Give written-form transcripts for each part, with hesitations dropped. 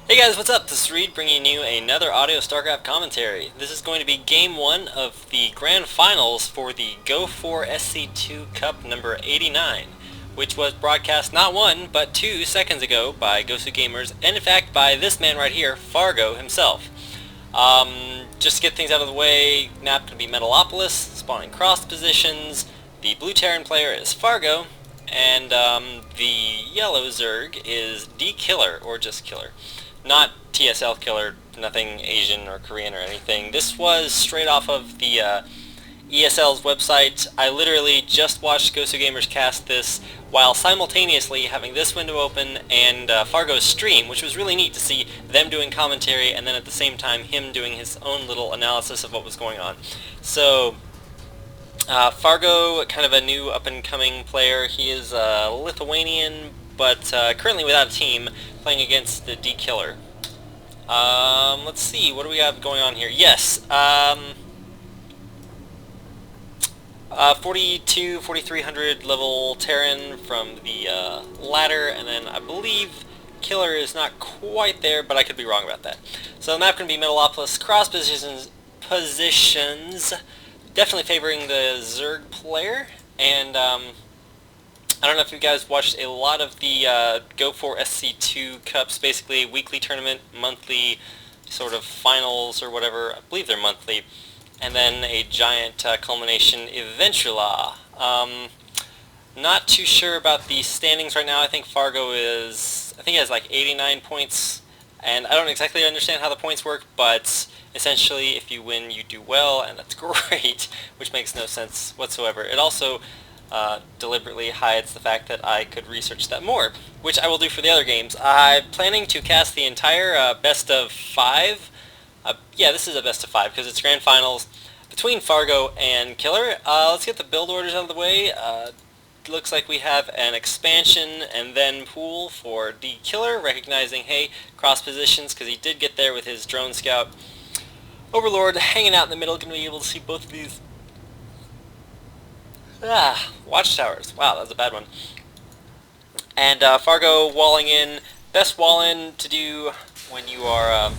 Hey guys, what's up? This is Reed bringing you another audio Starcraft commentary. This is going to be Game 1 of the Grand Finals for the Go4SC 2 Cup number 89, which was broadcast not 1, but 2 seconds ago by Go4Gamers, and in fact by this man right here, Fargo himself. Just to get things out of the way, map going to be Metalopolis, spawning cross positions, the blue Terran player is Fargo, and the yellow Zerg is dKiLLeR, or just Killer. Not TSL Killer, nothing Asian or Korean or anything. This was straight off of the ESL's website. I literally just watched Go4Gamers cast this while simultaneously having this window open and Fargo's stream, which was really neat to see them doing commentary and then at the same time him doing his own little analysis of what was going on. So Fargo, kind of a new up-and-coming player. He is Lithuanian, but currently without a team, playing against the dKiLLeR. Let's see, what do we have going on here? Yes, 4,300 level Terran from the ladder, and then I believe killer is not quite there, but I could be wrong about that. So the map can be Metalopolis, cross positions, definitely favoring the Zerg player, and I don't know if you guys watched a lot of the Go4SC 2 Cups, basically weekly tournament, monthly sort of finals or whatever. I believe they're monthly. And then a giant culmination eventually. Not too sure about the standings right now. I think Fargo he has like 89 points. And I don't exactly understand how the points work, but essentially if you win, you do well, and that's great, which makes no sense whatsoever. It also deliberately hides the fact that I could research that more, which I will do for the other games. I'm planning to cast the entire best of 5. Yeah, this is a best of 5 because it's grand finals between Fargo and Killer. Let's get the build orders out of the way. Looks like we have an expansion and then pool for dKiLLeR, recognizing, hey, cross positions, because he did get there with his drone scout. Overlord hanging out in the middle, going to be able to see both of these watchtowers. Wow, that was a bad one. And Fargo walling in. Best wall in to do when you are,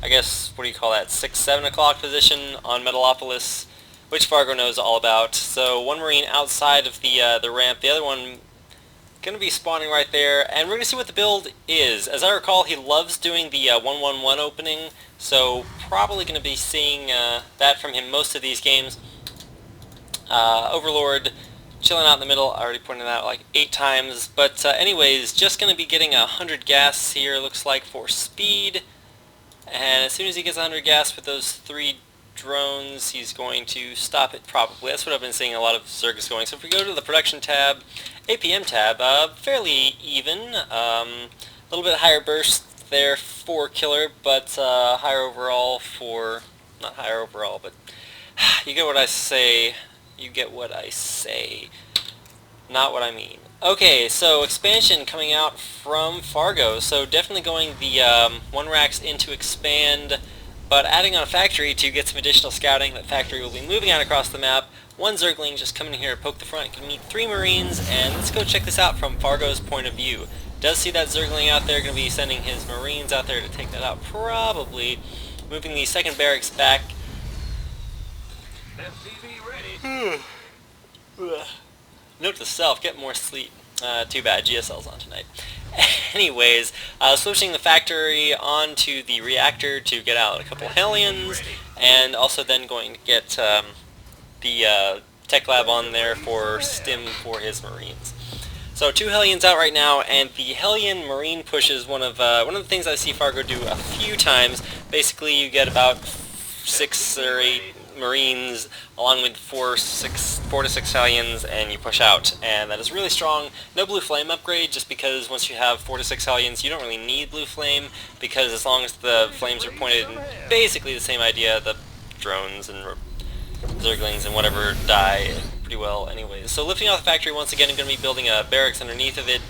I guess, what do you call that, 6, 7 o'clock position on Metalopolis, which Fargo knows all about. So one Marine outside of the ramp, the other one going to be spawning right there, and we're going to see what the build is. As I recall, he loves doing the 1-1-1 opening, so probably going to be seeing that from him most of these games. Overlord chilling out in the middle. I already pointed that out like 8 times. But anyways, just going to be getting 100 gas here, looks like, for speed. And as soon as he gets 100 gas with those 3 drones, he's going to stop it probably. That's what I've been seeing a lot of Zerg going. So if we go to the production tab, APM tab, fairly even. A little bit higher burst there for Killer, but higher overall for... not higher overall, but you get what I say. You get what I say, not what I mean. Okay, so expansion coming out from Fargo, so definitely going the 1 racks into expand, but adding on a factory to get some additional scouting. That factory will be moving out across the map. 1 Zergling just coming in here to poke the front, can meet 3 Marines, and let's go check this out from Fargo's point of view. Does see that Zergling out there, going to be sending his Marines out there to take that out, probably. Moving the second barracks back. Note to self, get more sleep. Too bad, GSL's on tonight. Anyways, switching the factory onto the reactor to get out a couple Hellions, and also then going to get the tech lab on there for stim for his Marines. So 2 Hellions out right now, and the Hellion Marine push is one of the things I see Fargo do a few times. Basically, you get about 6 or 8 Marines along with 4 to 6 Hellions, and you push out, and that is really strong. No blue flame upgrade, just because once you have 4 to 6 Hellions, you don't really need blue flame, because as long as the flames are pointed in basically the same idea, the drones and Zerglings and whatever die pretty well anyways. So lifting off the factory once again, I'm going to be building a barracks underneath of it,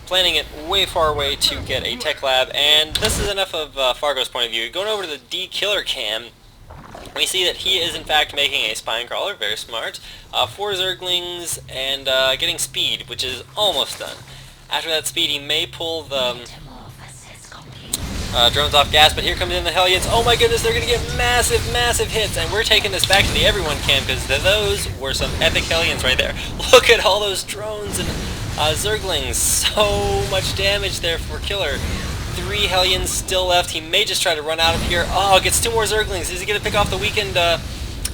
planning it way far away to get a tech lab, and this is enough of Fargo's point of view. Going over to the dKiLLeR cam, we see that he is in fact making a spine crawler, very smart, 4 Zerglings, and getting speed, which is almost done. After that speed, he may pull the Drones off gas, but here comes in the Hellions. Oh my goodness, they're going to get massive, massive hits, and we're taking this back to the everyone camp, because those were some epic Hellions right there. Look at all those drones and Zerglings. So much damage there for killer. 3 Hellions still left. He may just try to run out of here. Oh, gets 2 more Zerglings. Is he going to pick off the weakened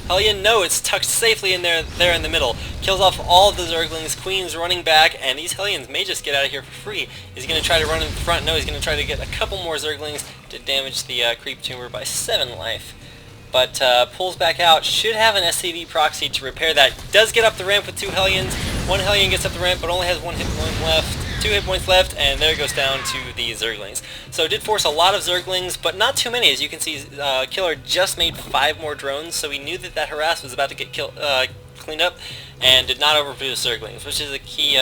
Hellion? No, it's tucked safely in there in the middle. Kills off all of the Zerglings. Queen's running back, and these Hellions may just get out of here for free. Is he going to try to run in front? No, he's going to try to get a couple more Zerglings to damage the creep tumor by 7 life. But pulls back out. Should have an SCV proxy to repair that. Does get up the ramp with 2 Hellions. 1 Hellion gets up the ramp, but only has 1 hit point left. 2 hit points left, and there it goes down to the Zerglings. So it did force a lot of Zerglings, but not too many. As you can see, killer just made 5 more drones, so he knew that that harass was about to get cleaned up, and did not overproduce Zerglings, which is a key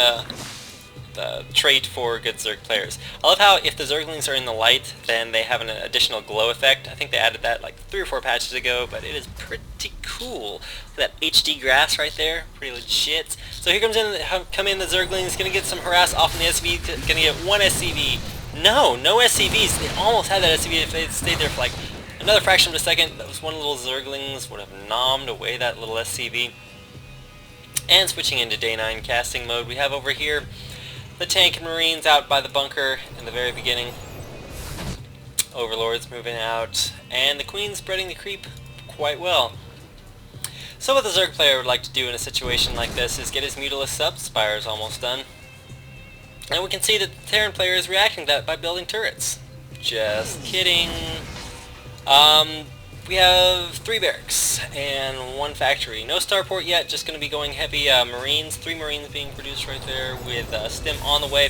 trait for good Zerg players. I love how if the Zerglings are in the light, then they have an additional glow effect. I think they added that like 3 or 4 patches ago, but it is pretty cool. That HD grass right there, pretty legit. So here comes in the Zerglings, gonna get some harass off in the SCV, gonna get 1 SCV. No SCVs. They almost had that SCV if they stayed there for like another fraction of a second. Those 1 little Zerglings would have nommed away that little SCV. And switching into day 9 casting mode, we have over here the tank and marines out by the bunker in the very beginning. Overlords moving out, and the queen spreading the creep quite well. So what the Zerg player would like to do in a situation like this is get his Mutalisk Sub-Spires almost done. And we can see that the Terran player is reacting to that by building turrets. Just kidding. We have 3 barracks and 1 factory. No starport yet, just going to be going heavy marines. 3 marines being produced right there with stim on the way.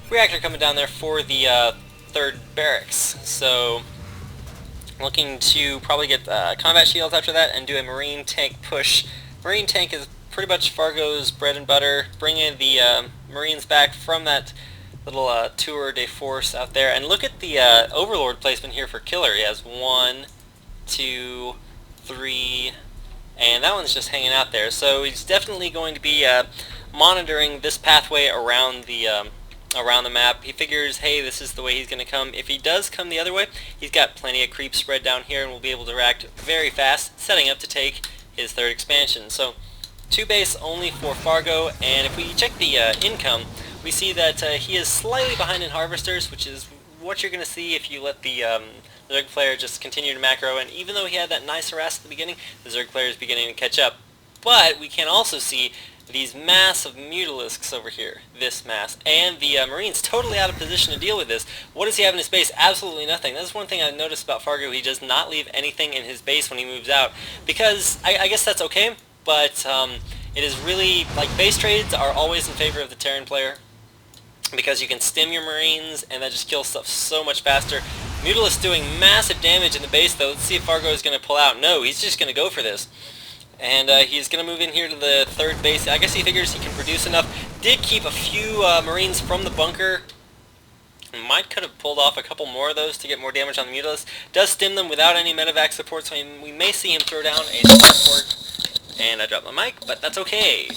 Reactor coming down there for the 3rd barracks. So looking to probably get combat shields after that and do a marine tank push. Marine tank is pretty much Fargo's bread and butter. Bringing the marines back from that little tour de force out there. And look at the overlord placement here for killer. He has 1, 2, 3, and that one's just hanging out there. So he's definitely going to be monitoring this pathway around the map. He figures, hey, this is the way he's going to come. If he does come the other way, he's got plenty of creep spread down here and will be able to react very fast, setting up to take his 3rd expansion. So 2 base only for Fargo, and if we check the income, we see that he is slightly behind in harvesters, which is what you're going to see if you let the Zerg player just continue to macro, and even though he had that nice harass at the beginning, the Zerg player is beginning to catch up. But we can also see these massive Mutalisks over here, this mass, and the Marines totally out of position to deal with this. What does he have in his base? Absolutely nothing. That's one thing I've noticed about Fargo. He does not leave anything in his base when he moves out, because I guess that's okay, but it is really, like, base trades are always in favor of the Terran player, because you can stim your Marines, and that just kills stuff so much faster. Mutalisk doing massive damage in the base, though. Let's see if Fargo is going to pull out. No, he's just going to go for this. And he's going to move in here to the 3rd base. I guess he figures he can produce enough. Did keep a few Marines from the bunker. Might could have pulled off a couple more of those to get more damage on the Mutalisk. Does stim them without any medevac support, so we may see him throw down a starport. And I dropped my mic, but that's okay.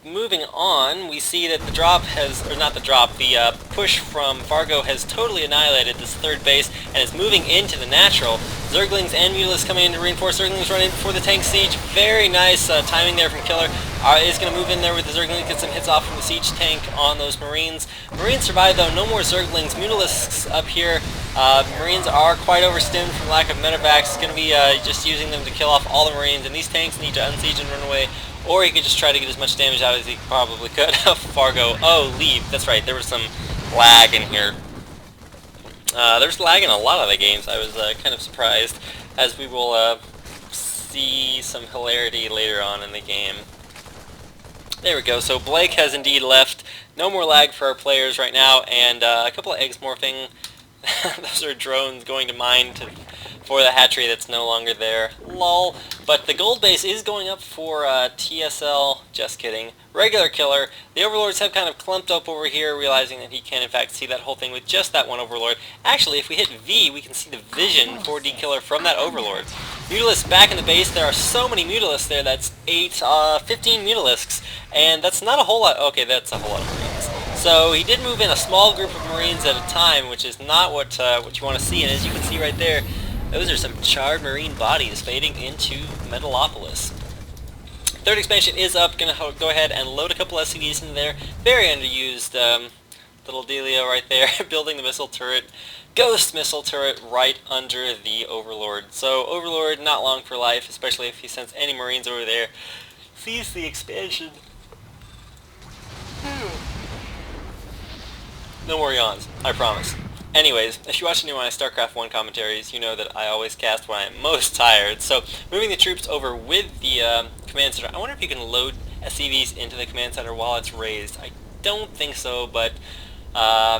Moving on, we see that the drop has, or not the drop, the push from Fargo has totally annihilated this 3rd base and is moving into the natural. Zerglings and Mutalisks coming in to reinforce. Zerglings running for the tank siege. Very nice timing there from killer. Is going to move in there with the Zerglings, get some hits off from the siege tank on those Marines. Marines survive though, no more Zerglings. Mutalisks up here. Marines are quite overstimmed from lack of medevacs. It's going to be just using them to kill off all the Marines, and these tanks need to unsiege and run away. Or he could just try to get as much damage out as he probably could. Fargo. Oh, leave. That's right. There was some lag in here. There's lag in a lot of the games. I was kind of surprised, as we will see some hilarity later on in the game. There we go. So Blake has indeed left. No more lag for our players right now, and a couple of eggs morphing. Those are drones going to mine for the hatchery that's no longer there. Lol. But the gold base is going up for TSL. Just kidding. Regular killer. The overlords have kind of clumped up over here, realizing that he can in fact see that whole thing with just that one overlord. Actually, if we hit V, we can see the vision for dKiLLeR from that overlord. Mutalisks back in the base. There are so many Mutalisks there. That's 15 Mutalisks. And that's not a whole lot. Okay, that's a whole lot of Marines. So he did move in a small group of Marines at a time, which is not what you want to see. And as you can see right there, those are some charred Marine bodies fading into Metalopolis. Third expansion is up. Gonna go ahead and load a couple SCVs in there. Very underused little dealio right there. Building the missile turret, ghost missile turret right under the Overlord. So Overlord not long for life, especially if he sends any Marines over there. Sees the expansion. No more yawns, I promise. Anyways, if you watch any of my Starcraft 1 commentaries, you know that I always cast when I am most tired. So, moving the troops over with the command center. I wonder if you can load SCVs into the command center while it's raised. I don't think so, but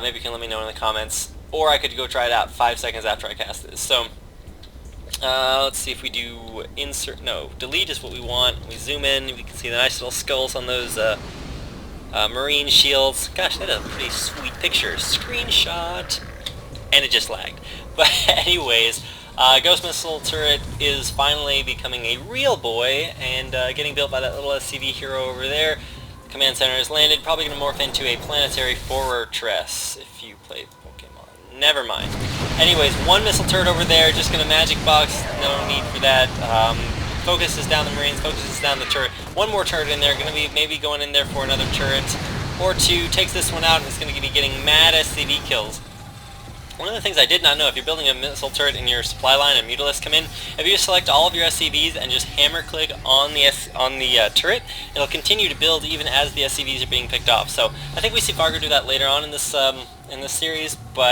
maybe you can let me know in the comments. Or I could go try it out 5 seconds after I cast this. So, let's see if we do insert. No, delete is what we want. We zoom in, we can see the nice little skulls on those Marine shields. Gosh, that's a pretty sweet picture. Screenshot. And it just lagged. But anyways, Ghost Missile Turret is finally becoming a real boy and getting built by that little SCV hero over there. The command center has landed. Probably going to morph into a planetary fortress if you play Pokemon. Never mind. Anyways, one missile turret over there. Just going to magic box. No need for that. Focuses down the Marines. Focuses down the turret. One more turret in there. Going to be maybe going in there for another turret or two. Takes this one out and is going to be getting mad SCV kills. One of the things I did not know, if you're building a missile turret in your supply line and Mutalisks come in, if you select all of your SCVs and just hammer click on the turret, it'll continue to build even as the SCVs are being picked off. So I think we see Fargo do that later on in this series, but